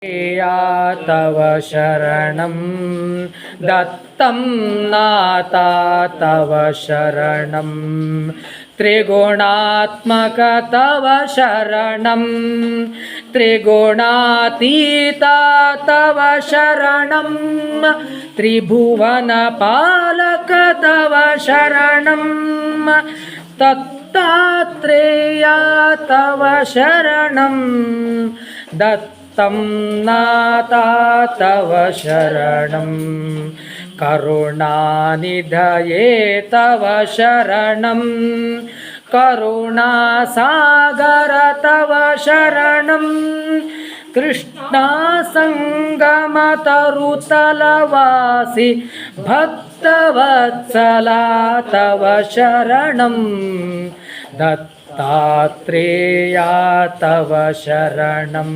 या तव शरणं दत्तं नाथा तव शरणं त्रिगुणात्मक तव शरणं त्रिगुणातीता तव शरणं त्रिभुवनपालक तव शरणं दत्तात्रेया तव शरणं दत्तं नाथा तव शरणं करुणानिधये तव शरणं करुणासागर तव शरणं कृष्णासङ्गमतरुतलवासि भक्तवत्सला तव शरणं दत्तात्रेया तव शरणं